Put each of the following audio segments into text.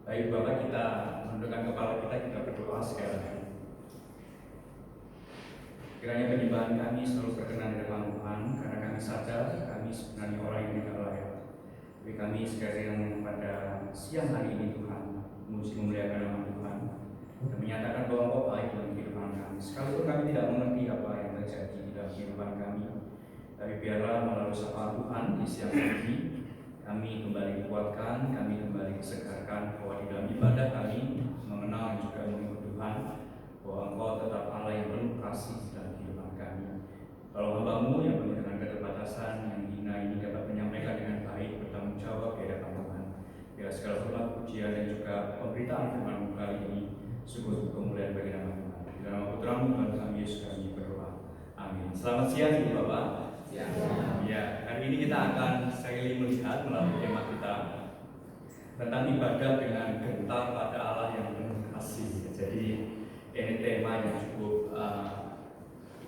Baik Bapak, kita menundukkan kepala kita berdoa sekali lagi. Kiranya penyembahan kami selalu berkenan di depan Tuhan, karena kami sadar kami sebenarnya orang yang tidak layak. Tapi kami sekalian pada siang hari ini Tuhan, memuji memuliakan nama Tuhan dan menyatakan bahwa Engkau baik dalam kehidupan kami. Sekalipun kami tidak mengerti apa yang terjadi di dalam kehidupan kami, tapi biarlah melalui sapaan Tuhan di siang hari ini kami kembali dikuatkan, kami kembali disegarkan bahwa di dalam ibadah kami mengenal dan juga mengikut Tuhan, bahwa Engkau tetap Allah yang penuh kasih dalam kehidupan kami. Kalau hamba-Mu yang penuh dengan keterbatasan, yang hina ini dapat menyampaikan dengan baik, bertanggung jawab di hadapan Tuhan. Biar segala hormat, pujian dan juga pemberitaan firman-Mu kali ini sungguh kemuliaan bagi nama Tuhan. Di dalam nama Putra-Mu Tuhan kami Yesus kami berdoa. Amin. Selamat siang Ibu Bapak. Ya, hari ini kita akan sekali melihat melalui tema kita tentang ibadah dengan gentar pada Allah yang penuh kasih. Jadi ini tema yang cukup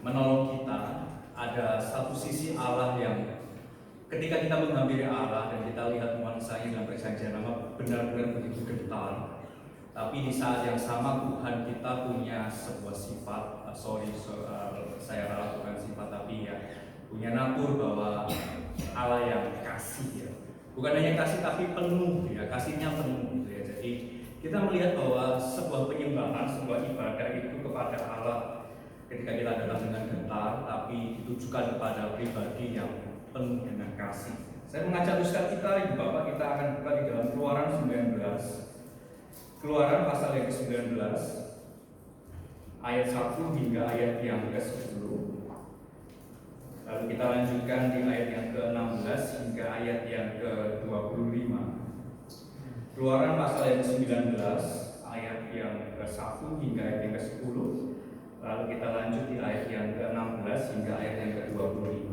menolong kita. Ada satu sisi Allah yang ketika kita menghampiri Allah dan kita lihat nuansanya dalam perjanjian lama benar-benar begitu gentar. Tapi di saat yang sama Tuhan kita punya sebuah sifat, saya ralat bukan sifat tapi ya punya natur bahwa Allah yang kasih ya. Bukan hanya kasih tapi penuh ya, kasihnya penuh ya. Jadi kita melihat bahwa sebuah penyembahan, sebuah ibadah itu kepada Allah ketika kita datang dengan gentar, tapi ditujukan kepada pribadi yang penuh dengan kasih. Saya mengajak Ustaz kita, Ibu Bapak, kita akan buka di dalam Keluaran 19. Keluaran pasal yang ke-19 ayat 1 hingga ayat yang ke-10. Lalu kita lanjutkan di ayat yang ke-16 hingga ayat yang ke-25. Keluaran pasal yang ke-19 ayat yang ke-1 hingga ayat yang ke-10. Lalu kita lanjut di ayat yang ke-16 hingga ayat yang ke-25.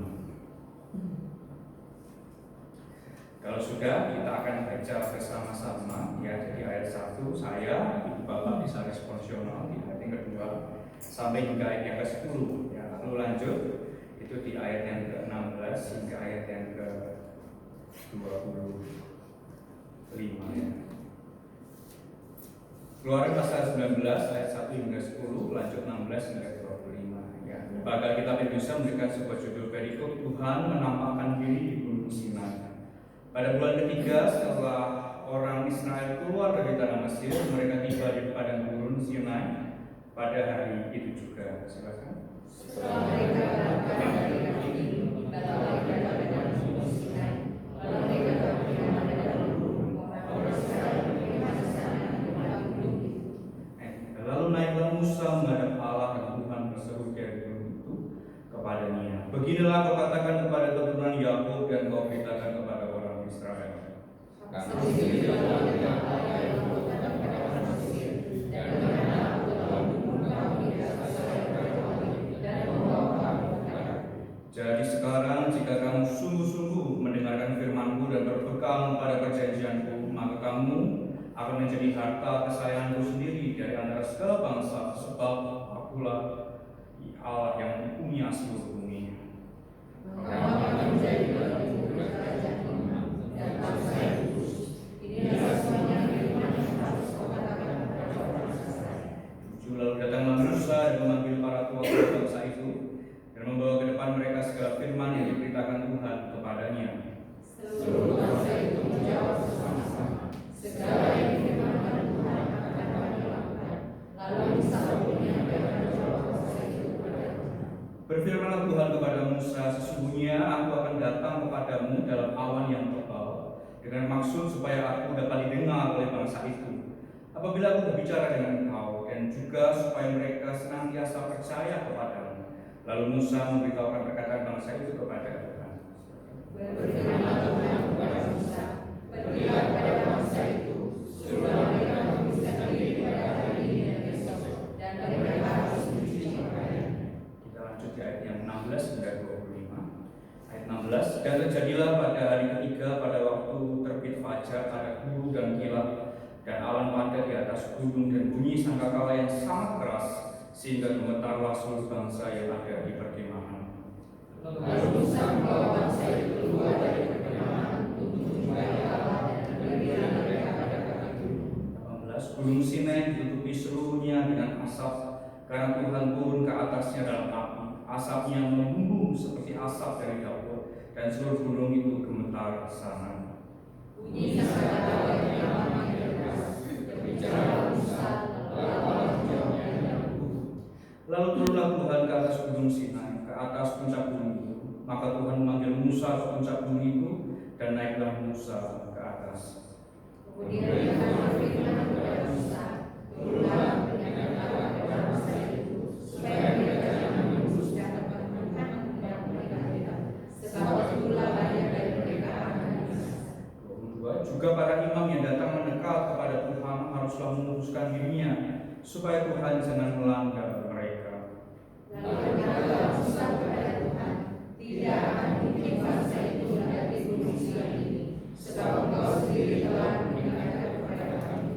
Kalau sudah, kita akan baca bersama-sama ya. Jadi ayat 1 saya, Ibu Bapak bisa responsional di ayat yang kedua sampai hingga ayat yang ke-10 ya. Lalu lanjut itu di ayat yang ke-16 hingga ayat yang ke-25 ya. Keluaran pasal 19 ayat 1 hingga 10, lanjut 16 hingga 25 ya. Lembaga Kitab Indonesia memberikan sebuah judul berikut, Tuhan menampakkan diri di Gunung Sinai. Pada bulan ketiga setelah orang Israel keluar dari tanah Mesir, mereka tiba di padang gurun Sinai pada hari itu juga. Silakan. Setelah mereka berangkat dari Refidim, datanglah mereka ke Gunung Sinai. Lalu mereka berkemah di dalam gunung. Orang Israel berkemah di sana di padang gunung itu. Lalu naiklah Musa menghadap Allah dan Tuhan berseru dari gunung itu kepadanya. Beginilah kau katakan kepada keturunan Yakub dan kau beritakan kepada orang Israel. Kamu sendiri adalah Allah yang melakukan kepada orang Mesir, dan bagaimana aku telah membunuh kamu di atas dan membawa kamu kepadaku. Jadi sekarang jika kamu sungguh-sungguh mendengarkan firman-Ku dan berpegang pada perjanjian-Ku, maka kamu akan menjadi harta kesayangan-Ku sendiri dari antara segala bangsa, sebab Akulah Allah yang punya seluruh bumi. Kamu akan menjadi bagiku kerajaan Imam dan bangsa yang kudus. Inilah semuanya firman yang harus kau katakan kepada orang Israel. Lalu datanglah Musa dan memanggil para tua bangsa itu dan membawa ke depan mereka segala firman yang diberitakan Tuhan kepadanya. Seluruh bangsa itu menjawab bersama-sama, segala yang difirmankan Tuhan akan kami lakukan. Lalu Musa pun menyampaikan jawab bangsa itu kepada Tuhan. Berfirmanlah Tuhan kepada Musa, sesungguhnya aku akan datang kepadamu dalam awan yang tebal, dengan maksud supaya aku dapat didengar oleh bangsa itu. Apabila aku berbicara dengan engkau, dan juga supaya mereka senantiasa percaya kepadamu. Lalu Musa memberitahukan perkataan bangsa itu kepada Tuhan. Berfirmanlah Tuhan kepada Musa, pergilah kepada bangsa itu, suruhlah mereka menghabiskan diri pada hari ini dan besok, dan mereka harus mencuci pakaian. Kita lanjut di ayat yang 16 hingga 25. Ayat 16, dan terjadilah pada hari ketiga pada waktu terbit fajar ada guru dan kilat dan awan padat di atas gunung dan bunyi sangkakala yang sangat keras sehingga gemetarlah seluruh bangsa yang ada di perkemahan. Lalu Musa membawa bangsa itu keluar dari perkemahan untuk menjumpai Allah dan berdiri mereka pada kaki gunung. dan seluruh gunung itu gemetar sana. Bunyi sabda yang memanggil keras, berbicara Musa, Lalu turunlah Tuhan ke atas gunung Sinai, ke atas puncak gunung itu. Maka Tuhan memanggil Musa ke puncak gunung itu, dan naiklah Musa ke atas. Kemudian Tuhan berfirman kepada Musa, turunlah dan katakan kepada bangsa itu, supaya mereka jangan menembus dan mempertemukan undang mereka, sebab itulah banyak dari mereka akan binasa. 22. Juga para imam yang datang mendekat kepada Tuhan haruslah memutuskan dirinya, supaya Tuhan jangan melanggar mereka. Lalu berkatalah Musa kepada Tuhan, tidak akan mungkin bangsa itu mendaki gunung Sinai ini, sebab Engkau sendiri telah mengingatkan kepada kami.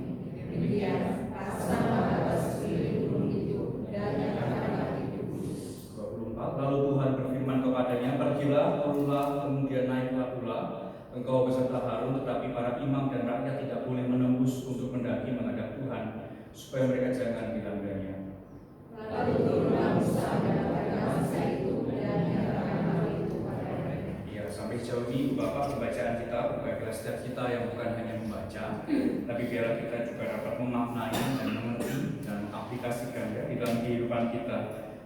Demikian, pasanglah batas sekeliling gunung itu dan nyatakanlah itu kudus. 24. Lalu Tuhan berfirman kepadanya, pergilah, turunlah, kemudian naiklah pula engkau beserta Harun, tetapi para imam dan rakyat tidak boleh menembus untuk mendaki menghadap Tuhan, supaya mereka jangan dilanggarnya. Lalu turunlah Musa kepada bangsa itu dan nyatakan hal itu kepada mereka. Ya, sampai sejauh ini Bapak pembacaan kita, baiklah setiap kita yang bukan hanya membaca, tapi biarlah kita juga dapat memaknai dan mengerti dan aplikasikan ya di dalam kehidupan kita.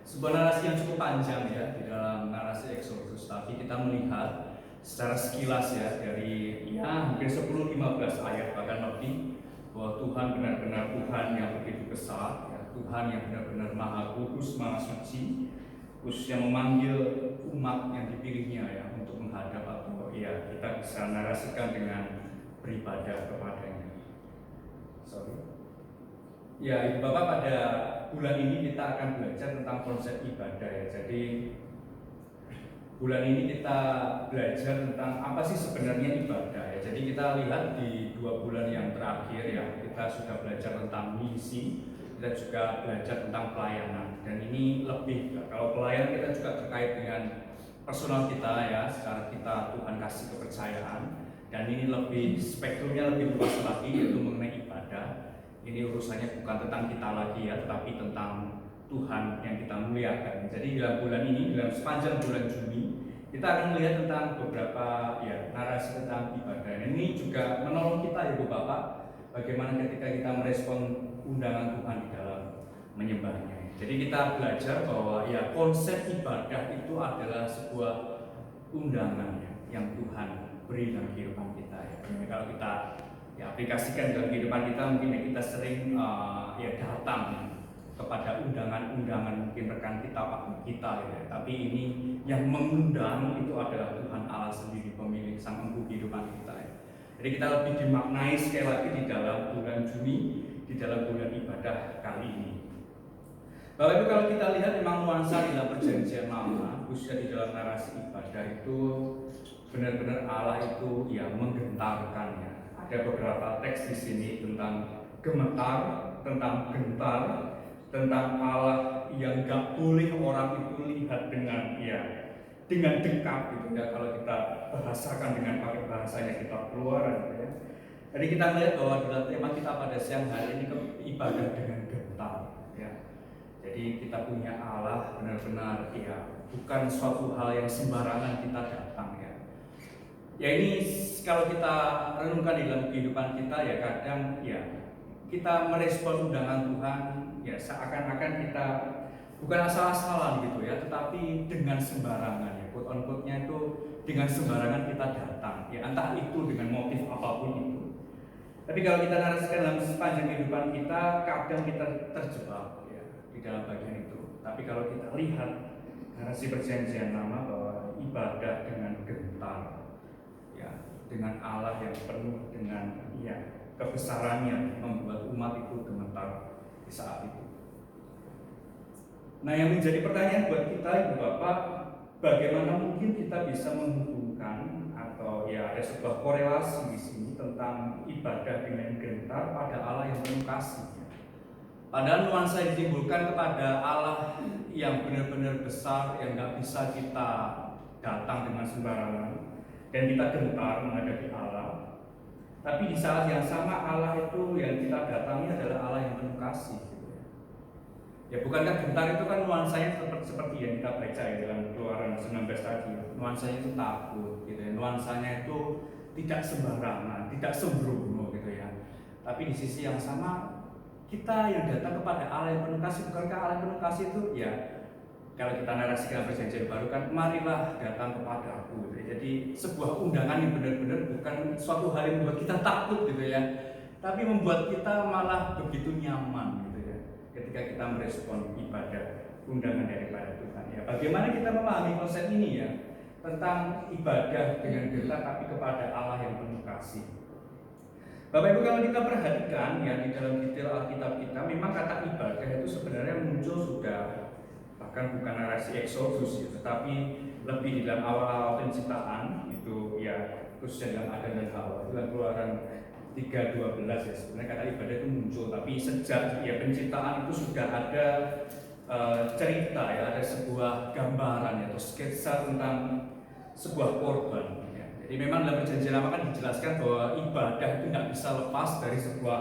Sebuah narasi yang cukup panjang ya di dalam narasi Exodus, tapi kita melihat secara sekilas ya dari ya hampir 10-15 ayat bahkan lebih, bahwa Tuhan benar-benar Tuhan yang begitu besar ya, Tuhan yang benar-benar maha kudus, maha suci, khusus yang memanggil umat yang dipilihnya ya untuk menghadap atau ya kita bisa narasikan dengan beribadah kepadanya. Ya, Ibu Bapak, pada bulan ini kita akan belajar tentang konsep ibadah ya. Jadi bulan ini kita belajar tentang apa sih sebenarnya ibadah ya. Jadi kita lihat di 2 bulan yang terakhir ya, kita sudah belajar tentang misi, kita juga belajar tentang pelayanan. Dan ini lebih, kalau pelayanan kita juga terkait dengan personal kita ya, secara kita Tuhan kasih kepercayaan. Dan ini lebih spektrumnya lebih luas lagi, yaitu mengenai ibadah. Ini urusannya bukan tentang kita lagi ya, tetapi tentang Tuhan yang kita muliakan. Jadi dalam bulan ini, dalam sepanjang bulan Juni, kita akan melihat tentang beberapa ya narasi tentang ibadah. Dan ini juga menolong kita ya Bu Bapak, bagaimana ketika kita merespon undangan Tuhan di dalam menyembahnya. Jadi kita belajar bahwa ya konsep ibadah itu adalah sebuah undangan ya, yang Tuhan beri dalam kehidupan kita ya. Kalau kita ya aplikasikan dalam kehidupan kita, mungkin kita sering ya datang kepada undangan-undangan mungkin rekan kita, pak kita ya. Tapi ini yang mengundang itu adalah Tuhan Allah sendiri, pemilik sang empu kehidupan kita ya. Jadi kita lebih dimaknai sekali lagi di dalam bulan Juni, di dalam bulan ibadah kali ini. Bapak Ibu, kalau kita lihat memang nuansa di dalam perjanjian lama, khususnya di dalam narasi ibadah itu benar-benar Allah itu ya menggentarkan ya. Ada beberapa teks di sini tentang gemetar, tentang gentar, tentang Allah yang gak boleh orang itu lihat dengan ya dengan dekat gitu ya. Kalau kita bahasakan dengan pakai bahasanya kita Keluaran gitu ya. Jadi kita melihat bahwa dalam tema kita pada siang hari ini ibadah dengan gentar ya. Jadi kita punya Allah benar-benar ya bukan suatu hal yang sembarangan kita datang ya. Ya ini kalau kita renungkan di dalam kehidupan kita ya kadang ya kita merespon undangan Tuhan ya seakan-akan kita bukan asal-asalan gitu ya, tetapi dengan sembarangan ya, quote on quote-nya itu dengan sembarangan kita datang ya, entah itu dengan motif apapun itu. Tapi kalau kita narasikan dalam sepanjang kehidupan kita, kadang kita terjebak ya di dalam bagian itu. Tapi kalau kita lihat narasi perjanjian lama bahwa ibadah dengan gentar ya, dengan Allah yang penuh dengan ya kebesarannya membuat umat itu gemetar di saat itu. Nah, yang menjadi pertanyaan buat kita Ibu Bapak, bagaimana mungkin kita bisa menghubungkan atau ya ada sebuah korelasi di sini tentang ibadah dengan gentar pada Allah yang penuh kasih. Padahal nuansa yang ditimbulkan kepada Allah yang benar-benar besar, yang nggak bisa kita datang dengan sembarangan dan kita gentar menghadapi Allah. Tapi di saat yang sama Allah itu yang kita datangi adalah Allah yang penuh kasih. Ya bukankah gentar itu kan nuansanya seperti yang kita baca ya dalam Keluaran 19 tadi. Nuansanya itu takut gitu ya. Nuansanya itu tidak sembarangan, tidak sembrono gitu ya. Tapi di sisi yang sama kita yang datang kepada Allah yang penuh kasih, bukankah Allah yang penuh kasih itu ya kalau kita narasikan perjanjian baru kan marilah datang kepada aku gitu ya. Jadi sebuah undangan yang benar-benar bukan suatu hal yang membuat kita takut gitu ya, tapi membuat kita malah begitu nyaman gitu ya ketika kita merespon ibadah undangan daripada Tuhan ya. Bagaimana kita memahami konsep ini ya tentang ibadah dengan gentar tapi kepada Allah yang penuh kasih. Bapak Ibu, kalau kita perhatikan ya di dalam detail Alkitab kita, memang kata ibadah itu sebenarnya muncul sudah bahkan bukan narasi Exodus ya, tetapi lebih di dalam awal-awal penciptaan itu ya, khususnya dalam Adam dan Hawa, dalam Keluaran 3:12 ya. Sebenarnya kata ibadah itu muncul, tapi sejak ya penciptaan itu sudah ada cerita ya, ada sebuah gambaran atau sketsa tentang sebuah korban. Jadi memang dalam perjanjian lama kan dijelaskan bahwa ibadah itu tidak bisa lepas dari sebuah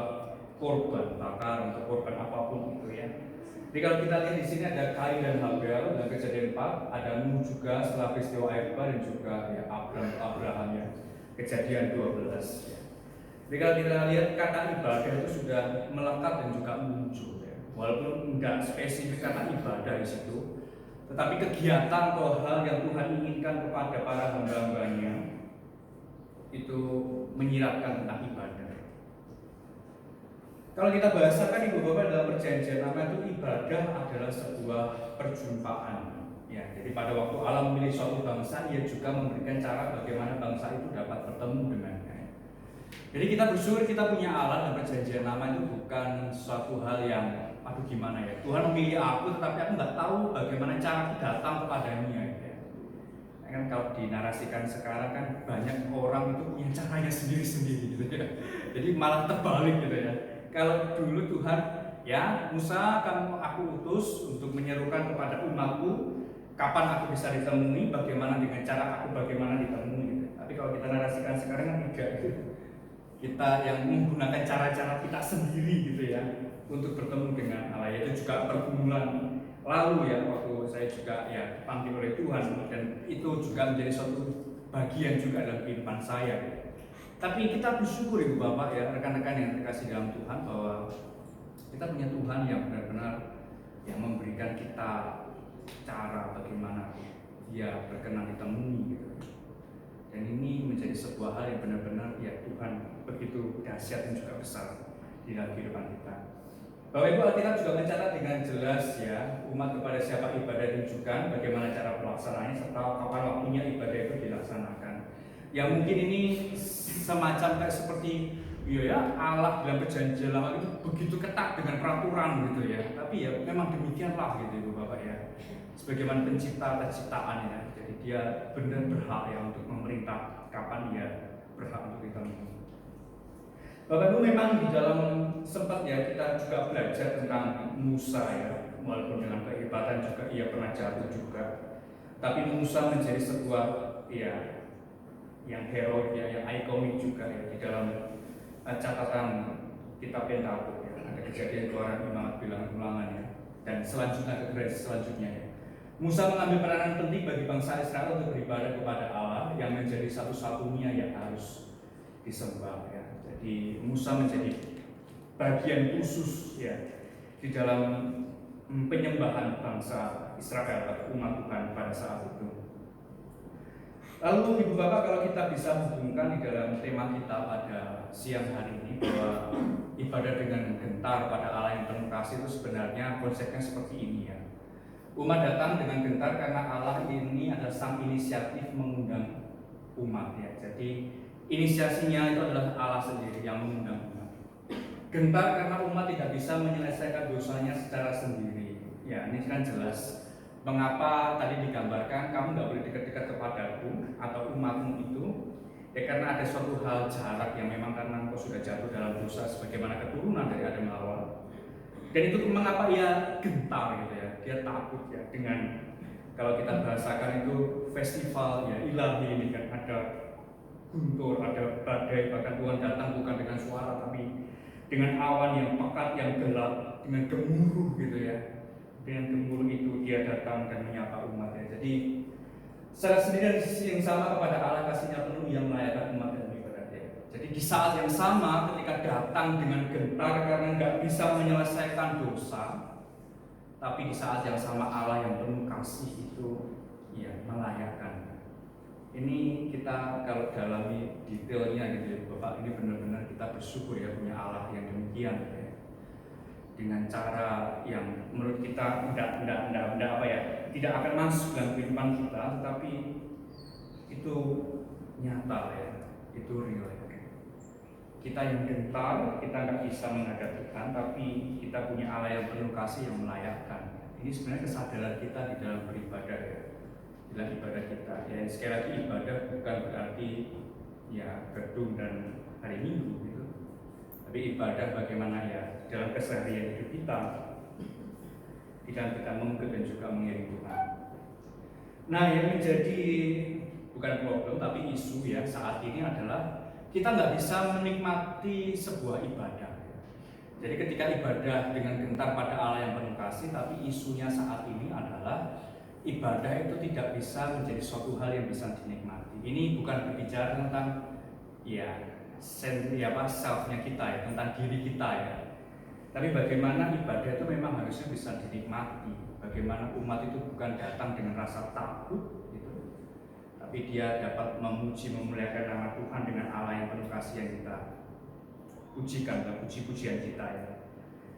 korban bakar untuk korban apapun itu ya. Jadi kalau kita lihat di sini ada Kain dan Habel dalam Kejadian 4, ada Nuh juga setelah peristiwa air bah, dan juga ya Abraham ya, Kejadian 12 ya. Jadi kalau kita lihat kata ibadah itu sudah melekat dan juga muncul ya. Walaupun tidak spesifik kata ibadah di situ, tetapi kegiatan atau hal yang Tuhan inginkan kepada para hamba-hambanya itu menyiratkan tentang ibadah. Kalau kita bahasakan Ibu Bapak dalam perjanjian lama itu ibadah adalah sebuah perjumpaan. Ya, jadi pada waktu Allah memilih suatu bangsa, Ia juga memberikan cara bagaimana bangsa itu dapat bertemu dengannya. Jadi kita bersyukur kita punya Allah dalam perjanjian lama itu bukan suatu hal yang aduh gimana ya. Tuhan memilih aku tetapi aku nggak tahu bagaimana cara datang kepadanya. Kan kalau dinarasikan sekarang kan banyak orang itu punya caranya sendiri-sendiri gitu ya. Jadi malah terbalik gitu ya. Kalau dulu Tuhan ya Musa kan aku utus untuk menyerukan kepada umatku kapan aku bisa ditemui, bagaimana dengan cara aku bagaimana ditemui gitu. Tapi kalau kita narasikan sekarang kan tidak gitu. Kita yang menggunakan cara-cara kita sendiri gitu ya untuk bertemu dengan Allah. Itu juga pergumulan lalu ya waktu saya juga ya dipanggil oleh Tuhan dan itu juga menjadi suatu bagian juga dalam kehidupan saya. Tapi kita bersyukur Ibu Bapak ya rekan-rekan yang terkasih dalam Tuhan bahwa kita punya Tuhan yang benar-benar yang memberikan kita cara bagaimana Dia berkenan ditemui gitu. Dan ini menjadi sebuah hal yang benar-benar ya Tuhan begitu dahsyat dan juga besar di dalam kehidupan kita. Bapak Ibu, Alkitab juga mencatat dengan jelas ya umat kepada siapa ibadah ditujukan, bagaimana cara pelaksanaannya, serta kapan waktunya ibadah itu dilaksanakan. Ya mungkin ini semacam kayak seperti ya Allah dalam perjanjian lama itu begitu ketat dengan peraturan gitu ya. Tapi ya memang demikianlah gitu Ibu Bapak ya. Sebagaimana pencipta ciptaan ya. Jadi dia benar berhak ya untuk memerintah kapan dia berhak untuk ditemui. Bapak Ibu, memang di dalam sempat ya kita juga belajar tentang Musa ya, walaupun dengan kehebatan juga ia pernah jatuh juga. Tapi Musa menjadi sebuah ya yang heroik ya, yang ikonik juga ya di dalam catatan kitab Pentaukut ya. Ada Kejadian, Keluaran, Imamat, Bilangan, Ulangan ya. Dan selanjutnya generasi selanjutnya ya. Musa mengambil peranan penting bagi bangsa Israel untuk beribadah kepada Allah yang menjadi satu-satunya yang harus disembah ya. Jadi Musa menjadi bagian khusus ya di dalam penyembahan bangsa Israel atau umat Tuhan pada saat itu. Lalu Ibu Bapak, kalau kita bisa hubungkan di dalam tema kita pada siang hari ini bahwa ibadah dengan gentar pada Allah yang penuh kasih itu sebenarnya konsepnya seperti ini ya. Umat datang dengan gentar karena Allah ini adalah sang inisiatif mengundang umat ya. Jadi inisiasinya itu adalah Allah sendiri yang mengundang umat. Gentar karena umat tidak bisa menyelesaikan dosanya secara sendiri. Ya, ini kan jelas. Mengapa tadi digambarkan kamu nggak boleh dekat-dekat kepadaku atau umatmu itu? Ya karena ada suatu hal jarak yang memang karena engkau sudah jatuh dalam dosa sebagaimana keturunan dari Adam dan Hawa. Dan itu mengapa ia gentar gitu ya? Dia takut ya dengan kalau kita bahasakan itu festival ya ilahi ini kan ada guntur, ada badai, bahkan Tuhan datang bukan dengan suara tapi dengan awan yang pekat, yang gelap, dengan gemuruh gitu ya. dengan gemuruh itu dia datang dan menyapa umatnya. Jadi secara sendiri yang sama kepada Allah kasihnya penuh yang melayakan umat dan ibadahnya. Jadi di saat yang sama ketika datang dengan gentar karena nggak bisa menyelesaikan dosa, tapi di saat yang sama Allah yang penuh kasih itu ya melayakkan. Ini kita kalau dalami detailnya gitu ya Bapak, ini benar-benar kita bersyukur ya punya Allah yang demikian ya. Dengan cara yang menurut kita tidak akan masuk dalam kehidupan kita, tetapi itu nyata ya, itu real ya. Kita yang gentar, kita nggak bisa menghadap Tuhan, tapi kita punya Allah yang penuh kasih yang melayakkan. Ini sebenarnya kesadaran kita di dalam beribadah ya, dalam ibadah kita. Ya sekali lagi ibadah bukan berarti ya gedung dan hari Minggu gitu, tapi ibadah bagaimana ya dalam keseharian hidup kita, di dalam kita mengikut dan juga mengiring Tuhan. Nah, yang menjadi bukan problem tapi isu ya saat ini adalah kita nggak bisa menikmati sebuah ibadah. Jadi ketika ibadah dengan gentar pada Allah yang penuh kasih, tapi isunya saat ini adalah ibadah itu tidak bisa menjadi suatu hal yang bisa dinikmati. Ini bukan berbicara tentang self-nya kita ya, tentang diri kita ya. Tapi bagaimana ibadah itu memang harusnya bisa dinikmati. Bagaimana umat itu bukan datang dengan rasa takut gitu, tapi dia dapat memuji memuliakan nama Tuhan dengan Allah yang penuh kasih yang kita pujikan dalam puji-pujian kita ya.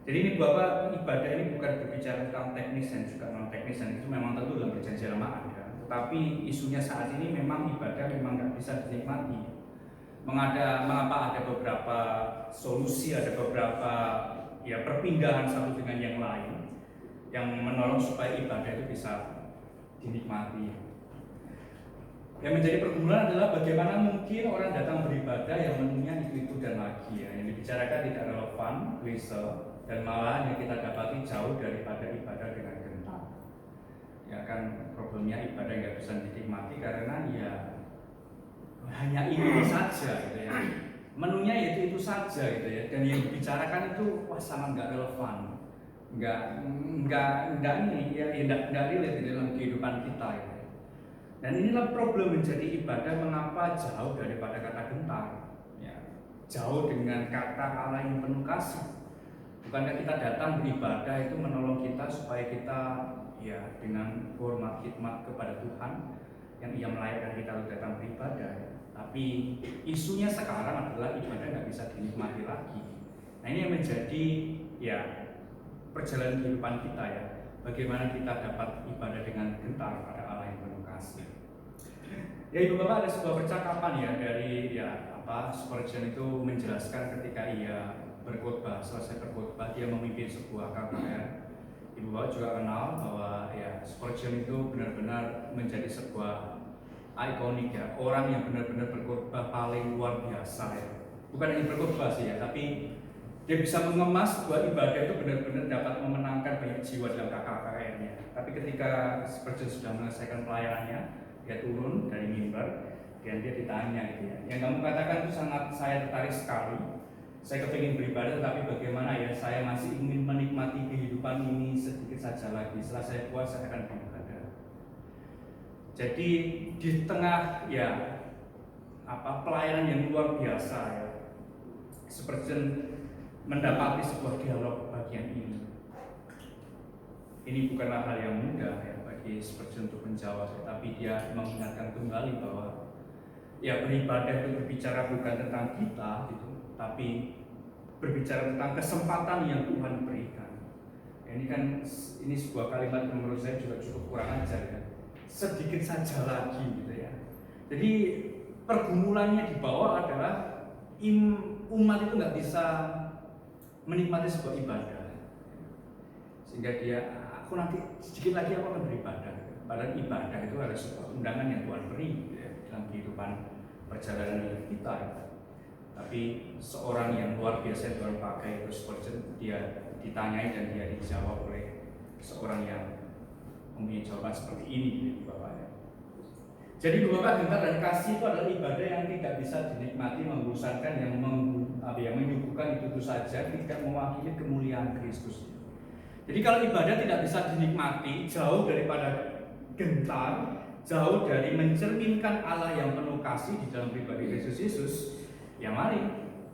Jadi ini Bapak, ibadah ini bukan berbicara tentang teknis dan juga non teknis, dan itu memang tentu dalam perjanjian lama ada. Tetapi isunya saat ini memang ibadah memang nggak bisa dinikmati. Mengapa ada beberapa solusi, ada beberapa perpindahan satu dengan yang lain yang menolong supaya ibadah itu bisa dinikmati. Yang menjadi pergumulan adalah bagaimana mungkin orang datang beribadah yang menunya itu dan lagi ya. Yang dibicarakan tidak relevan, klise, dan malah yang kita dapati jauh daripada ibadah dengan gentar. Ya kan problemnya ibadah nggak bisa dinikmati karena ya hanya ini saja gitu ya. Menunya itu saja gitu ya, dan yang dibicarakan itu sangat nggak relevan, nggak relate di dalam kehidupan kita gitu. Dan inilah problem menjadi ibadah, mengapa jauh daripada kata gentar ya, jauh dengan kata Allah yang penuh kasih. Bukankah kita datang beribadah itu menolong kita supaya kita ya dengan hormat khidmat kepada Tuhan yang Ia melayakkan kita untuk datang beribadah. Tapi isunya sekarang adalah ibadah nggak bisa dinikmati lagi. Nah ini yang menjadi ya perjalanan kehidupan kita ya. Bagaimana kita dapat ibadah dengan gentar pada Allah yang penuh kasih. Ya Ibu Bapak, ada sebuah percakapan ya dari Spurgeon itu menjelaskan ketika ia berkhotbah, selesai berkhotbah dia memimpin sebuah KKR. Ibu Bapak juga kenal bahwa ya Spurgeon itu benar-benar menjadi sebuah ikonik ya, orang yang benar-benar berkhotbah paling luar biasa ya. Bukan hanya berkhotbah sih ya, tapi dia bisa mengemas sebuah ibadah itu benar-benar dapat memenangkan banyak jiwa dalam KKR-nya. Tapi ketika Spurgeon sudah menyelesaikan pelayanannya, dia turun dari mimbar dan dia ditanya gitu ya, yang kamu katakan itu sangat saya tertarik sekali. Saya kepingin beribadah, tapi bagaimana ya saya masih ingin menikmati kehidupan ini sedikit saja lagi. Setelah saya puas saya akan beribadah. Jadi di tengah pelayanan yang luar biasa ya, Spurgeon mendapati sebuah dialog bagian ini. Ini bukanlah hal yang mudah ya bagi Spurgeon untuk menjawab, tapi dia mengingatkan kembali bahwa ya beribadah itu berbicara bukan tentang kita gitu, tapi berbicara tentang kesempatan yang Tuhan berikan. Ya, ini sebuah kalimat yang menurut saya juga cukup kurang ajar ya. Sedikit saja lagi gitu ya. Jadi pergumulannya di bawah adalah umat itu nggak bisa menikmati sebuah ibadah, sehingga aku nanti sedikit lagi aku akan beribadah. Padahal ibadah itu adalah sebuah undangan yang Tuhan beri gitu ya, dalam kehidupan perjalanan hidup kita. Tapi seorang yang luar biasa Tuhan pakai itu Spurgeon, dia ditanyai dan dia dijawab oleh seorang yang mempunyai jawaban seperti ini, Bapak ya. Jadi Bapak, gentar dan kasih itu adalah ibadah yang tidak bisa dinikmati, membosankan, yang menyuguhkan itu saja, tidak mewakili kemuliaan Kristus. Jadi kalau ibadah tidak bisa dinikmati, jauh daripada gentar, jauh dari mencerminkan Allah yang penuh kasih di dalam pribadi Kristus Yesus, ya mari,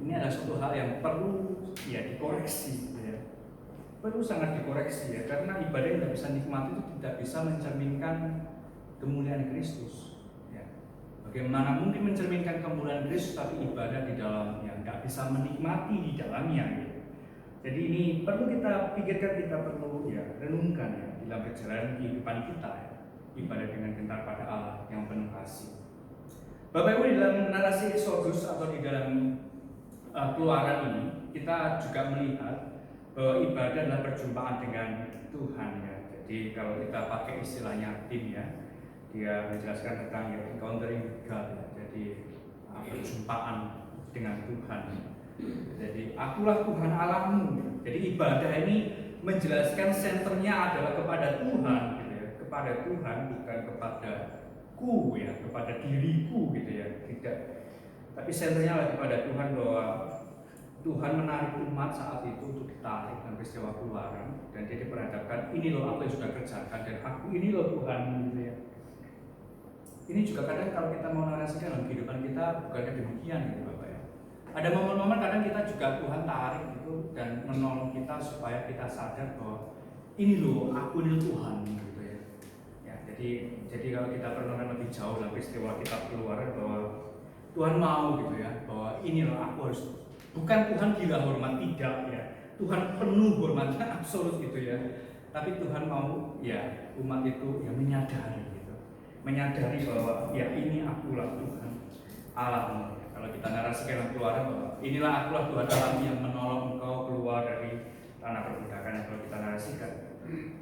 ini adalah suatu hal yang perlu ya dikoreksi, ya. Perlu sangat dikoreksi ya, karena ibadah yang tidak bisa nikmati itu tidak bisa mencerminkan kemuliaan Kristus. Ya. Bagaimana mungkin mencerminkan kemuliaan Kristus tapi ibadah di dalamnya nggak bisa menikmati di dalamnya. Ya. Jadi ini perlu kita pikirkan, kita perlu ya renungkan ya dalam perjalanan kehidupan kita ya. Ibadah dengan gentar pada Allah yang penuh kasih. Bapak Ibu, di dalam narasi Exodus atau di dalam keluaran ini kita juga melihat bahwa ibadah adalah perjumpaan dengan Tuhan ya. Jadi kalau kita pakai istilahnya tim ya, dia menjelaskan tentang ya encountering God ya. Jadi perjumpaan dengan Tuhan. Jadi akulah Tuhan Allahmu. Jadi ibadah ini menjelaskan senternya adalah kepada Tuhan, gitu ya. Kepada Tuhan, bukan kepada ku ya, kepada diriku gitu ya. Tidak. Tapi senternya adalah kepada Tuhan, bahwa Tuhan menarik umat saat itu untuk ditarik dalam peristiwa keluaran, dan dia diperhadapkan, ini loh apa yang sudah kerjakan dan aku ini loh Tuhan gitu ya. Ini juga kadang kalau kita mau narasikan dalam kehidupan kita bukan demikian gitu Bapak ya. Ada momen-momen kadang kita juga Tuhan tarik gitu dan menolong kita supaya kita sadar bahwa ini loh aku ini Tuhan gitu ya. Ya jadi kalau kita perlukan lebih jauh dalam peristiwa kita keluaran, bahwa Tuhan mau gitu ya, bahwa ini loh aku harus, bukan Tuhan gila hormat, tidak ya. Tuhan penuh hormatnya absolut gitu ya. Tapi Tuhan mau ya umat itu ya menyadari gitu. Menyadari bahwa ya ini akulah Tuhan Allah. Kalau kita narasikan dalam keluaran bahwa inilah akulah Tuhan Allah yang menolong engkau keluar dari tanah perbudakan, kalau kita narasikan.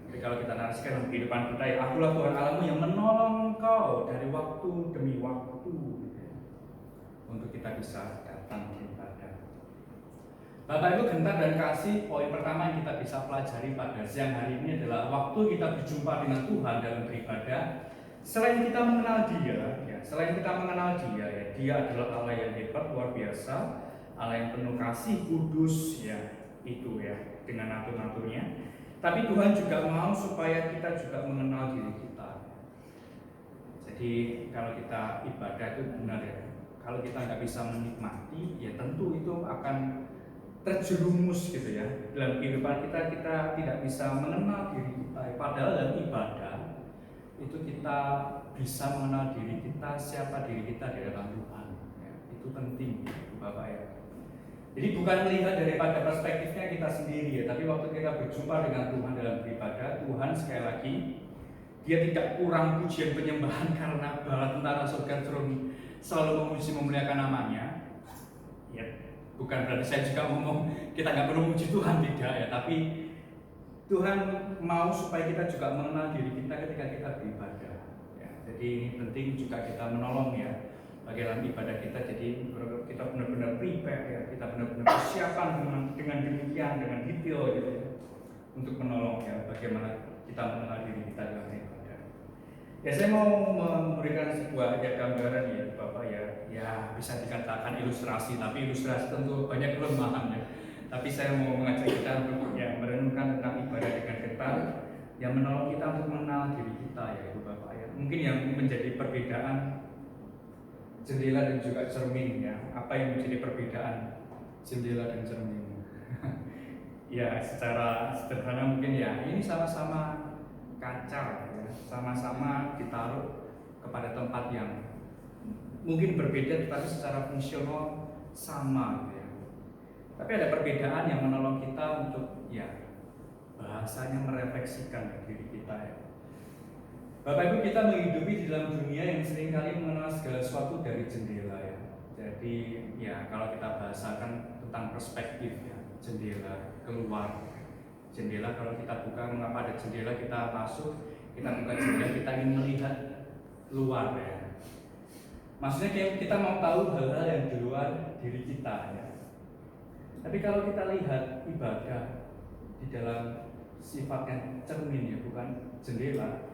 Tapi kalau kita narasikan dalam kehidupan kita, ya akulah Tuhan Allahmu yang menolong engkau dari waktu demi waktu gitu ya, untuk kita bisa datang beribadah. Bapak Ibu, gentar dan kasih, poin pertama yang kita bisa pelajari pada siang hari ini adalah waktu kita berjumpa dengan Tuhan dalam beribadah. Selain kita mengenal Dia, ya, ya, Dia adalah Allah yang hebat, luar biasa, Allah yang penuh kasih, kudus, ya, itu ya, dengan atur-aturnya. Tapi Tuhan juga mau supaya kita juga mengenal diri kita. Jadi kalau kita ibadah itu benar ya, kalau kita nggak bisa menikmati, ya tentu itu akan terjerumus gitu ya. Dalam kehidupan kita tidak bisa mengenal diri kita. Padahal dalam ibadah itu kita bisa mengenal diri kita, siapa diri kita di dalam Tuhan ya, itu penting Bapak ya. Jadi bukan melihat daripada perspektifnya kita sendiri ya, tapi waktu kita berjumpa dengan Tuhan dalam beribadah, Tuhan sekali lagi Dia tidak kurang pujian penyembahan karena bala tentara surga turun selalu memuji memuliakan namanya ya. Bukan berarti saya juga ngomong kita nggak perlu memuji Tuhan, tidak ya, tapi Tuhan mau supaya kita juga mengenal diri kita ketika kita beribadah ya. Jadi ini penting juga kita menolong ya bagaimana ibadah kita, jadi kita benar-benar prepare ya, kita benar-benar persiapan dengan demikian, dengan detail gitu ya, untuk menolong ya bagaimana kita mengenal diri kita dalam ibadah. Ya saya mau memberikan sebuah gambaran ya Bapak ya bisa dikatakan ilustrasi, tapi ilustrasi tentu banyak kelemahan ya. Tapi saya mau mengajak kita untuk ya merenungkan tentang ibadah dengan gentar yang menolong kita untuk mengenal diri kita ya Ibu Bapak ya. Mungkin yang menjadi perbedaan jendela dan juga cermin ya. Apa yang menjadi perbedaan jendela dan cermin? Ya secara sederhana mungkin ya ini sama-sama kaca ya, sama-sama ditaruh kepada tempat yang mungkin berbeda tetapi secara fungsional sama gitu ya. Tapi ada perbedaan yang menolong kita untuk ya bahasanya merefleksikan diri kita ya. Bapak Ibu, kita menghidupi di dalam dunia yang seringkali mengenal segala sesuatu dari jendela ya. Jadi ya kalau kita bahasakan tentang perspektif ya, jendela keluar. Jendela kalau kita buka, mengapa ada jendela, kita masuk, kita buka jendela, kita ingin melihat luar ya. Maksudnya kita mau tahu hal-hal yang di luar diri kita ya. Tapi kalau kita lihat ibadah di dalam sifatnya cermin ya, bukan jendela,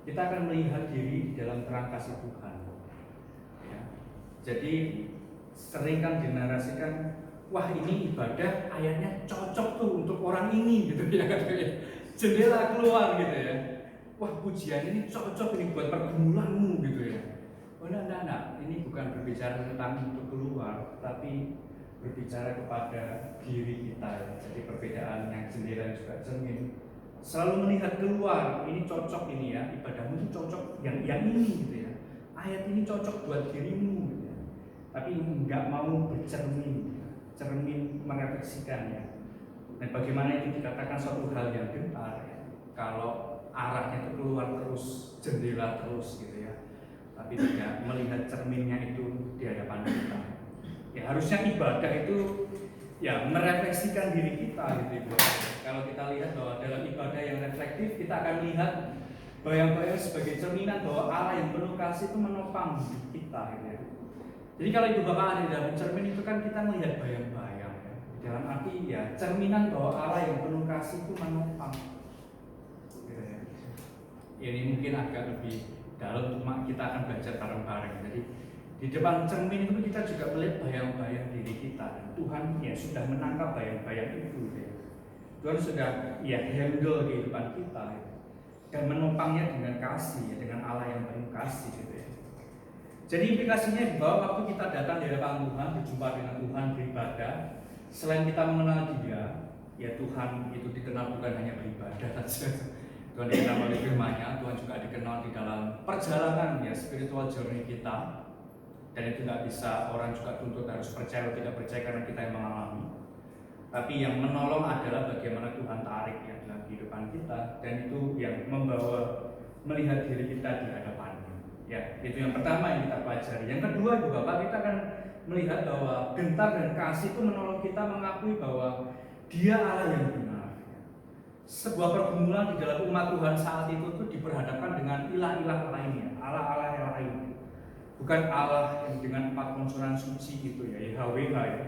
kita akan melihat diri di dalam terang kasih Tuhan ya. Jadi sering kan dinarasikan, wah ini ibadah ayatnya cocok tuh untuk orang ini gitu ya katanya. jendela keluar gitu ya. Wah, pujian ini cocok ini buat pergumulanmu gitu ya. Oh enggak, ini bukan berbicara tentang untuk keluar, tapi berbicara kepada diri kita ya. Jadi perbedaan yang jendela juga cermin. Selalu melihat keluar, ini cocok ini ya, ibadahmu itu cocok yang ini gitu ya. Ayat ini cocok buat dirimu gitu ya. Tapi enggak mau bercermin, cermin merefleksikan ya. Dan bagaimana itu dikatakan suatu hal yang gentar ya. Kalau arahnya itu keluar terus, jendela terus gitu ya. Tapi tidak melihat cerminnya itu di hadapan kita. Ya harusnya ibadah itu ya merefleksikan diri kita gitu ya. Kalau kita lihat bahwa dalam ibadah yang reflektif kita akan melihat bayang-bayang sebagai cerminan bahwa Allah yang penuh kasih itu menopang kita gitu ya. Jadi kalau Ibu Bapak ada di dalam cermin itu kan kita melihat bayang-bayang ya. Dalam arti ya cerminan bahwa Allah yang penuh kasih itu menopang gitu ya. Ini mungkin agak lebih dalam, cuma kita akan belajar bareng-bareng. Jadi di depan cermin itu kita juga melihat bayang-bayang diri kita. Dan Tuhan ya sudah menangkap bayang-bayang itu ya. Tuhan sudah ya handle kehidupan kita ya. Dan menopangnya dengan kasih ya, dengan Allah yang penuh kasih gitu ya. Jadi implikasinya di bawah waktu kita datang di hadapan Tuhan, berjumpa dengan Tuhan, beribadah, selain kita mengenal Dia, ya Tuhan itu dikenal bukan hanya beribadah saja. Tuhan dikenal oleh firman-Nya, Tuhan juga dikenal di dalam perjalanan ya spiritual journey kita. Dan itu nggak bisa orang juga tuntut harus percaya atau tidak percaya karena kita yang mengalami. Tapi yang menolong adalah bagaimana Tuhan tarik ya dalam kehidupan kita, dan itu yang membawa melihat diri kita di hadapan-Nya. Ya, itu yang pertama yang kita pelajari. Yang kedua, Ibu Bapak, kita akan melihat bahwa gentar dan kasih itu menolong kita mengakui bahwa Dia Allah yang benar. Sebuah pergumulan di dalam umat Tuhan saat itu tuh diperhadapkan dengan ilah-ilah lainnya, Allah-Allah yang lain. Bukan Allah yang dengan 4 konsonan suci gitu ya, YHWH ya.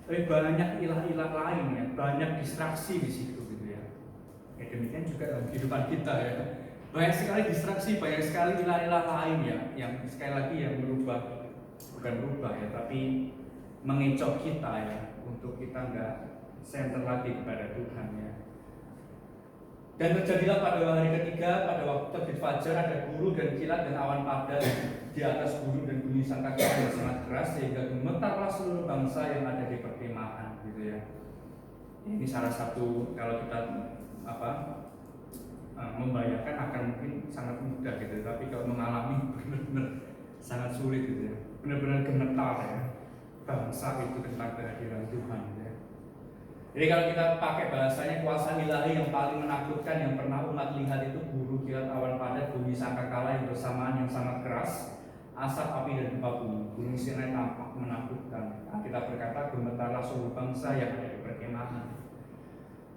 Tapi banyak ilah-ilah lain ya, banyak distraksi di situ gitu ya. Ya demikian juga dalam kehidupan kita ya. Banyak sekali distraksi, banyak sekali ilah-ilah lain ya, yang sekali lagi yang bukan berubah ya, tapi mengecoh kita ya, untuk kita nggak center lagi kepada Tuhan ya. Dan terjadilah pada hari ketiga, pada waktu terbit fajar, ada guru dan kilat dan awan padat di atas gunung dan bunyi sangkakala yang sangat keras sehingga gemetarlah seluruh bangsa yang ada di perkemahan gitu ya. Ini salah satu kalau kita membayangkan akan mungkin sangat mudah gitu, tapi kalau mengalami benar-benar sangat sulit gitu ya. Benar-benar gemetar ya bangsa itu tentang kehadiran Tuhan gitu ya. Jadi kalau kita pakai bahasanya kuasa ilahi yang paling menakutkan yang pernah umat lihat itu guru kilat awan padat bunyi sangkakala yang bersamaan yang sangat keras, asap api dan gempa bumi. Gunung Sinai tampak menakutkan. Nah, kita berkata gemetarlah seluruh bangsa yang ada di perkemahan.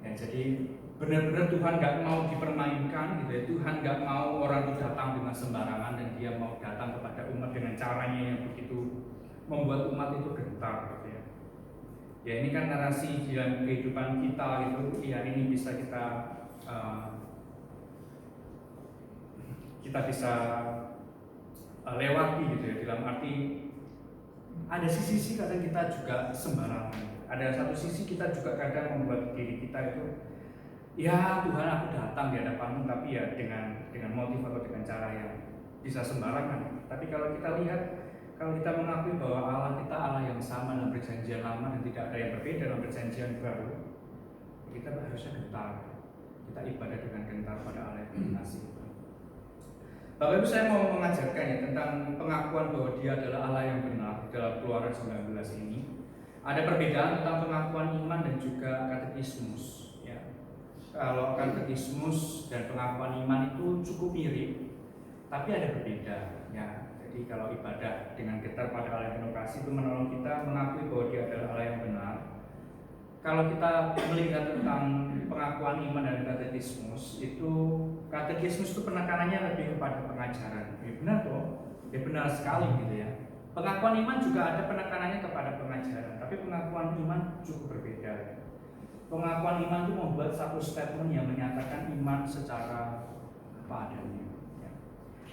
Ya, jadi benar-benar Tuhan nggak mau dipermainkan gitu ya. Tuhan nggak mau orang itu datang dengan sembarangan, dan Dia mau datang kepada umat dengan caranya yang begitu membuat umat itu gentar gitu ya. Ya ini kan narasi dalam kehidupan kita itu ya, ini bisa kita bisa lewati gitu ya, dalam arti ada sisi kadang kita juga sembarangan, ada satu sisi kita juga kadang membuat diri kita itu ya Tuhan aku datang di hadapanmu, tapi ya dengan motif atau dengan cara yang bisa sembarangan. Tapi kalau kita lihat, kalau kita mengakui bahwa Allah kita Allah yang sama dalam perjanjian lama dan tidak ada yang berbeda dalam perjanjian baru, kita harusnya gentar. Kita ibadah dengan gentar pada Allah yang kasih. Bapak Ibu, saya mau mengajarkan ya tentang pengakuan bahwa Dia adalah Allah yang benar dalam Keluaran 19 ini. Ada perbedaan tentang pengakuan iman dan juga katekismus. Ya. Kalau katekismus dan pengakuan iman itu cukup mirip, tapi ada berbeda. Ya. Jadi kalau ibadah dengan gentar pada Allah yang penuh kasih itu menolong kita mengakui bahwa Dia adalah Allah yang benar. Kalau kita melihat tentang pengakuan iman dan katekismus itu penekanannya lebih kepada pengajaran. Ya benar toh? Ya benar sekali gitu ya. Pengakuan iman juga ada penekanannya kepada pengajaran, tapi pengakuan iman cukup berbeda. Pengakuan iman itu membuat satu statement yang menyatakan iman secara apa adanya.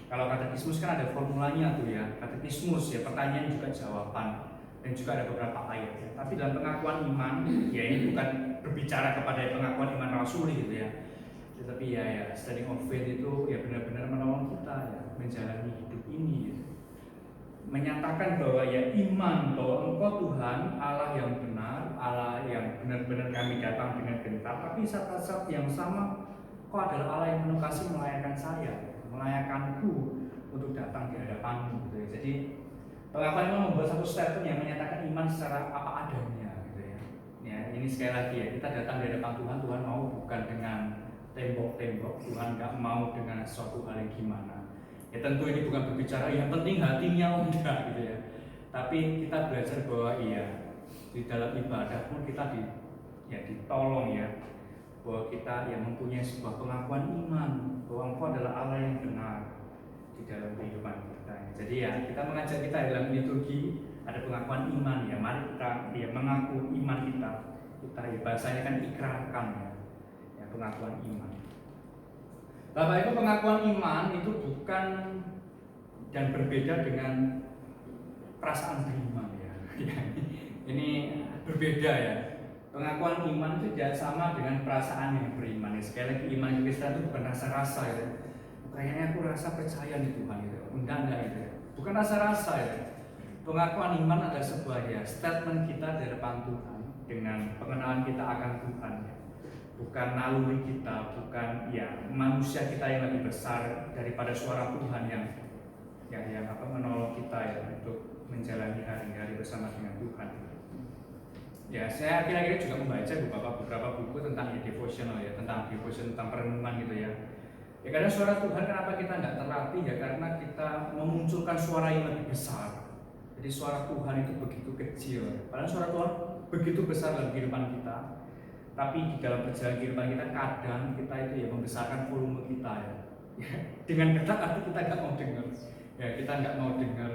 Kalau katekismus kan ada formulanya tuh ya, katekismus ya pertanyaan juga jawaban, dan juga ada beberapa ayat ya. Tapi dalam pengakuan iman ya ini bukan berbicara kepada pengakuan iman rasuli gitu ya. Tetapi ya standing of faith itu ya benar-benar menolong kita ya menjalani hidup ini gitu. Menyatakan bahwa ya iman bahwa Engkau Tuhan Allah yang benar, Allah yang benar-benar kami datang dengan gentar, tapi saat-saat yang sama Kau adalah Allah yang penuh kasih melayakkan saya, melayakanku untuk datang di hadapanmu gitu ya. Jadi pengakuan iman membuat satu statement yang menyatakan iman secara apa adanya gitu ya. Ya, ini sekali lagi ya, kita datang di hadapan Tuhan, Tuhan mau bukan dengan tembok-tembok, Tuhan nggak mau dengan suatu hal yang gimana. Ya tentu ini bukan berbicara yang penting hatinya enggak gitu ya. Tapi kita belajar bahwa iya di dalam ibadah pun kita ditolong ya, bahwa kita yang mempunyai sebuah pengakuan iman bahwa Engkau adalah Allah yang benar di dalam kehidupan kita. Jadi ya kita mengajak kita dalam liturgi ada pengakuan iman ya. Mari kita ya mengaku iman kita ya bahasanya kan ikrarkan ya pengakuan iman. Bapak Ibu, pengakuan iman itu bukan dan berbeda dengan perasaan beriman ya. Ini berbeda ya. Pengakuan iman itu tidak sama dengan perasaan yang beriman. Sekali lagi iman Kristen itu bukan rasa-rasa ya. Kayaknya aku rasa percaya di Tuhan gitu. Enggak gitu ya. Bukan rasa-rasa ya. Pengakuan iman adalah sebuah ya statement kita di depan Tuhan dengan pengenalan kita akan Tuhan ya. Bukan naluri kita, bukan ya manusia kita yang lebih besar daripada suara Tuhan yang menolong kita ya untuk menjalani hari-hari bersama dengan Tuhan. Ya, saya kira-kira juga membaca beberapa buku tentang devotional ya, tentang devotion, tentang perenungan gitu ya. Ya kadang suara Tuhan kenapa kita nggak terlatih ya, karena kita memunculkan suara yang lebih besar. Jadi suara Tuhan itu begitu kecil, padahal suara Tuhan begitu besar dalam kehidupan kita. Tapi di dalam perjalanan kehidupan kita kadang kita itu ya membesarkan volume kita ya. Dengan kata arti kita nggak mau dengar, ya kita nggak mau dengar,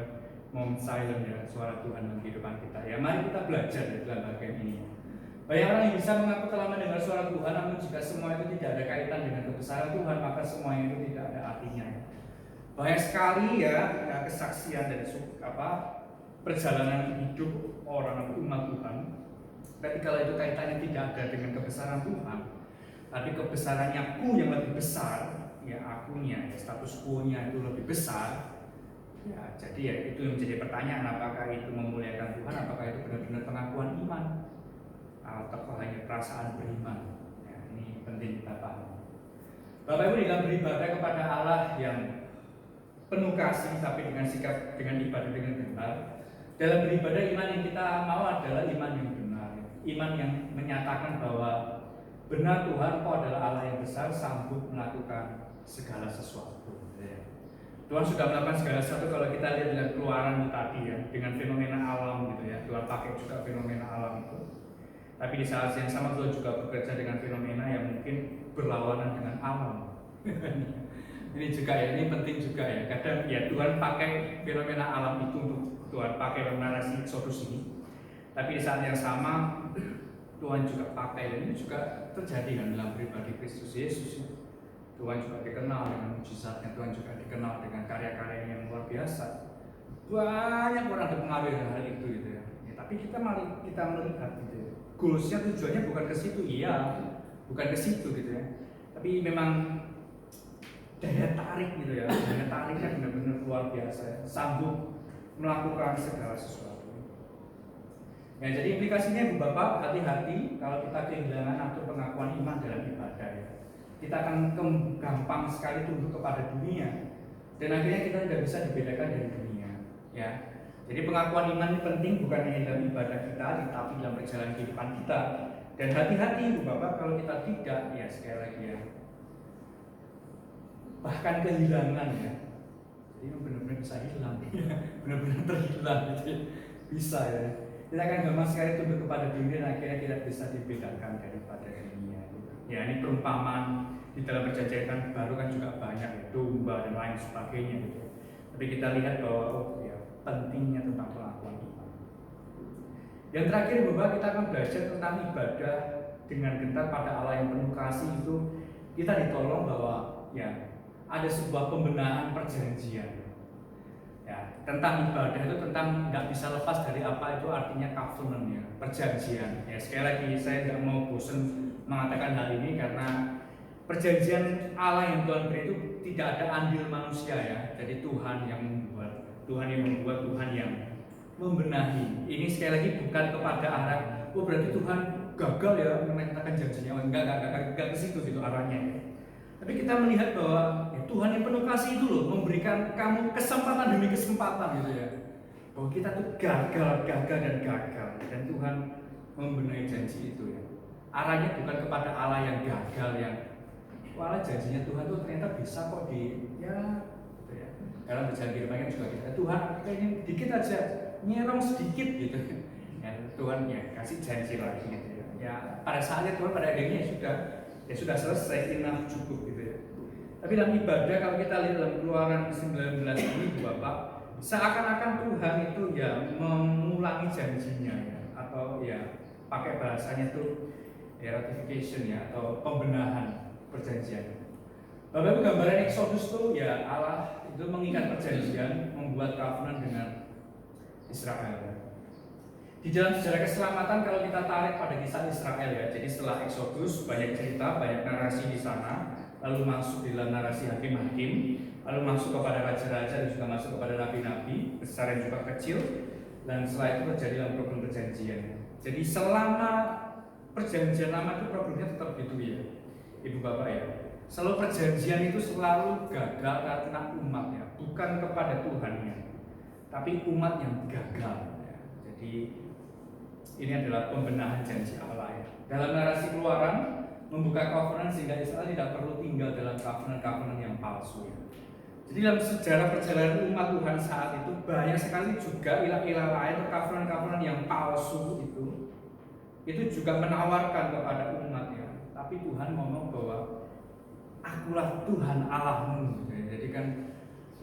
mau silent ya suara Tuhan dalam kehidupan kita. Ya mari kita belajar ya dalam bagian ini. Banyak orang yang bisa mengaku telah mendengar suara Tuhan, namun jika semua itu tidak ada kaitan dengan kebesaran Tuhan, maka semua itu tidak ada artinya. Banyak sekali ya kesaksian dari perjalanan hidup orang atau umat Tuhan. Tapi kalau itu kaitannya tidak ada dengan kebesaran Tuhan, tapi kebesarannya aku yang lebih besar, ya akunya, ya status quo-nya itu lebih besar. Ya, jadi ya itu yang menjadi pertanyaan, apakah itu memuliakan Tuhan, apakah itu benar-benar pengakuan iman, atau hanya perasaan beriman. Ya, ini penting kita paham. Bapak Ibu, dalam beribadah kepada Allah yang penuh kasih, tapi dengan sikap, dengan ibadah dengan benar. Dalam beribadah iman yang kita mau adalah iman yang benar, iman yang menyatakan bahwa benar Tuhan, Kau adalah Allah yang besar, sanggup melakukan segala sesuatu. Tuhan sudah melakukan segala sesuatu. Kalau kita lihat dengan keluaran tadi ya, dengan fenomena alam gitu ya, Tuhan pakai juga fenomena alam itu. Tapi di saat yang sama Tuhan juga bekerja dengan fenomena yang mungkin berlawanan dengan alam. Ini juga ya, ini penting juga ya. Kadang ya Tuhan pakai fenomena alam itu untuk Tuhan pakai dalam narasi Exodus ini. Tapi di saat yang sama Tuhan juga pakai, dan ini juga terjadi kan dalam pribadi Kristus Yesus. Tuhan juga dikenal dengan mujizatnya, Tuhan juga dikenal dengan karya-karya yang luar biasa. Banyak orang terpengaruh dengan hal itu gitu ya. Tapi kita melihat gitu ya. Goalsnya, tujuannya bukan ke situ, iya, bukan ke situ gitu ya. Tapi memang daya tarik gitu ya, daya tariknya benar-benar luar biasa ya. Sanggup melakukan segala sesuatu. Ya, jadi implikasinya Bu Bapak, hati-hati kalau kita kehilangan atau pengakuan iman dalam ibadah ya. Kita akan gampang sekali tunduk kepada dunia, dan akhirnya kita tidak bisa dibedakan dari dunia ya. Jadi pengakuan iman ini penting bukan hanya dalam ibadah kita, tapi dalam perjalanan kehidupan kita. Dan hati-hati Bu Bapak kalau kita tidak, ya sekali lagi ya, bahkan kehilangan ya. Jadi benar-benar bisa hilang, benar-benar terhilang gitu ya. Bisa ya. Kita akan gampang sekali tunduk kepada dunia dan akhirnya tidak bisa dibedakan daripada dunia. Ya, ini perumpamaan di dalam perjanjian baru kan juga banyak ya, domba dan lain sebagainya gitu. Tapi kita lihat bahwa pentingnya tentang pengakuan iman. Yang terakhir bahwa kita akan belajar tentang ibadah dengan gentar pada Allah yang penuh kasih itu. Kita ditolong bahwa ya ada sebuah pembenahan perjanjian. Ya, tentang ibadah itu tentang nggak bisa lepas dari apa itu artinya covenant ya, perjanjian. Ya sekali lagi saya nggak mau bosan mengatakan hal ini karena perjanjian Allah yang Tuhan beri itu tidak ada andil manusia ya. Jadi Tuhan yang membuat, Tuhan yang membenahi. Ini sekali lagi bukan kepada arah, oh berarti Tuhan gagal ya menyatakan janjinya. Enggak ke situ gitu arahnya. Tapi kita melihat bahwa ya, Tuhan yang penuh kasih itu loh memberikan kamu kesempatan demi kesempatan gitu ya. Bahwa kita tuh gagal dan Tuhan membenahi janji itu ya. Arahnya bukan kepada Allah yang gagal yang walau janjinya Tuhan tuh ternyata bisa kok gitu ya. Dalam perjanjian firman juga kita Tuhan kayaknya dikit aja nyerong sedikit gitu. Ya, Tuhan ya kasih janji lagi gitu ya. Ya pada saatnya Tuhan pada akhirnya sudah selesai, enough, cukup gitu ya. Tapi dalam ibadah kalau kita lihat dalam Keluaran 19 ini Bapak, seakan-akan Tuhan itu ya mengulangi janjinya ya, atau ya pakai bahasanya tuh ya ratification ya atau pembenahan perjanjian. Bapak Ibu, gambaran Exodus tuh ya Allah itu mengikat perjanjian, membuat covenant dengan Israel. Di dalam sejarah keselamatan kalau kita tarik pada kisah Israel ya, jadi setelah Exodus banyak cerita, banyak narasi di sana, lalu masuk di dalam narasi hakim-hakim, lalu masuk kepada raja-raja dan juga masuk kepada nabi-nabi, besar dan juga kecil, dan setelah itu terjadi dalam program perjanjian. Jadi selama perjanjian lama itu problemnya tetap gitu ya, Ibu Bapak ya. Selalu perjanjian itu selalu gagal karena umat ya, bukan kepada Tuhannya, tapi umat yang gagal ya. Jadi ini adalah pembenahan janji Allah ya. Dalam narasi Keluaran membuka covenant sehingga Israel tidak perlu tinggal dalam covenant yang palsu ya. Jadi dalam sejarah perjalanan umat Tuhan saat itu banyak sekali juga ilah-ilah lain atau covenant yang palsu itu juga menawarkan kepada umat ya. Tapi Tuhan ngomong bahwa akulah Tuhan Allahmu. Jadi kan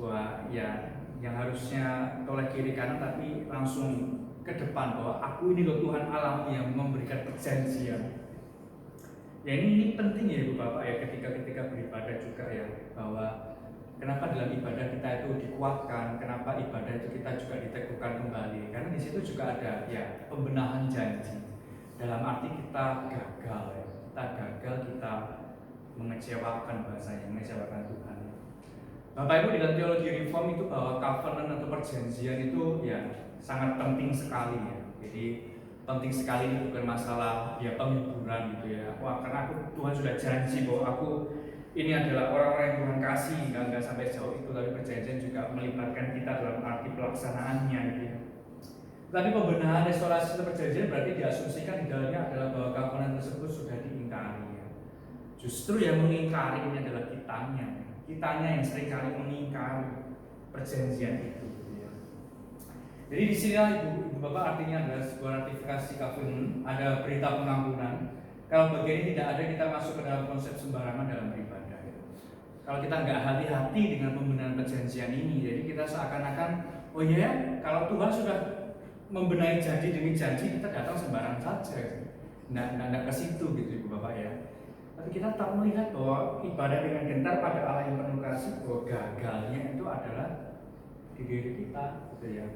wah ya yang harusnya toleh kiri kanan tapi langsung ke depan bahwa aku ini loh Tuhan Allahmu yang memberikan perjanjian. Ya ini penting ya Ibu Bapak ya ketika beribadah juga ya, bahwa kenapa dalam ibadah kita itu dikuatkan, kenapa ibadah itu kita juga diteguhkan kembali, karena di situ juga ada ya pembenahan janji. Dalam arti kita gagal ya, kita mengecewakan bahasanya, mengecewakan Tuhan. Bapak Ibu, di dalam teologi reform itu bahwa covenant atau perjanjian itu ya sangat penting sekali ya. Jadi penting sekali ini bukan masalah ya penghiburan gitu ya. Wah karena Tuhan sudah janji bahwa aku ini adalah orang-orang yang Tuhan kasih, nggak sampai jauh itu. Tapi perjanjian juga melibatkan kita dalam arti pelaksanaannya gitu ya. Tapi pembenahan restorasi perjanjian berarti diasumsikan di dalamnya adalah bahwa covenant tersebut sudah diingkari ya. Justru yang mengingkari ini adalah kitanya yang seringkali mengingkari perjanjian itu. Ya. Jadi di sini Ibu Bapak artinya adalah sebuah ratifikasi covenant, ada berita pengampunan. Kalau bagian ini tidak ada, kita masuk ke dalam konsep sembarangan dalam beribadah. Ya. Kalau kita nggak hati-hati dengan pembenahan perjanjian ini, jadi kita seakan-akan oh ya kalau Tuhan sudah membenahi janji demi janji, kita datang sembarang saja. Nggak ke situ gitu Ibu Bapak ya. Tapi kita tak melihat bahwa ibadah dengan gentar pada Allah yang penuh kasih, bahwa gagalnya itu adalah di diri kita, gitu ya.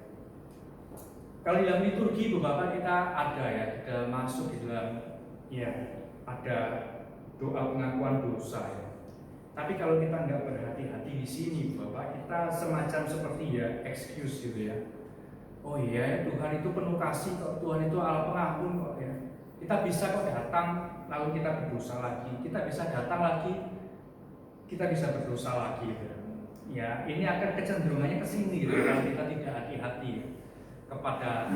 Kalau dalam liturgi Bapak kita ada ya, kita masuk di dalam ya ada doa pengakuan dosa ya. Tapi kalau kita nggak berhati-hati di sini Bapak, kita semacam seperti ya excuse gitu ya. Oh iya Tuhan itu penuh kasih kok, Tuhan itu Allah pengampun kok ya. Kita bisa kok datang lalu kita berdosa lagi, kita bisa datang lagi, kita bisa berdosa lagi gitu. Ya ini akan kecenderungannya ke sini gitu kalau kita tidak hati-hati kepada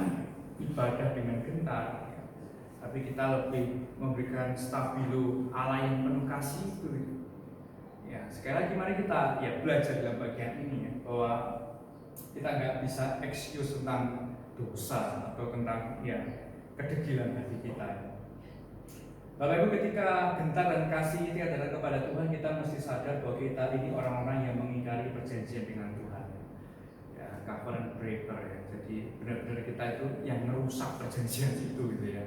ibadah dengan gentar. Tapi kita lebih memberikan stabilo Allah yang penuh kasih itu. Ya sekali lagi mari kita ya belajar dalam bagian ini ya, bahwa kita nggak bisa excuse tentang dosa atau tentang ya kedegilan hati kita. Bapak Ibu, ketika gentar dan kasih itu adalah kepada Tuhan, kita mesti sadar bahwa kita ini orang-orang yang mengingkari perjanjian dengan Tuhan. Ya, covenant breaker ya. Jadi benar-benar kita itu yang merusak perjanjian itu gitu ya.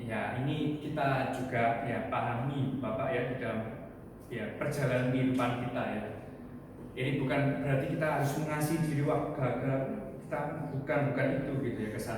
Ya, ini kita juga ya pahami Bapak ya di dalam ya perjalanan kehidupan kita ya. Ini bukan berarti kita harus mengasihi diri gagal. Kita bukan itu gitu ya kesalahan.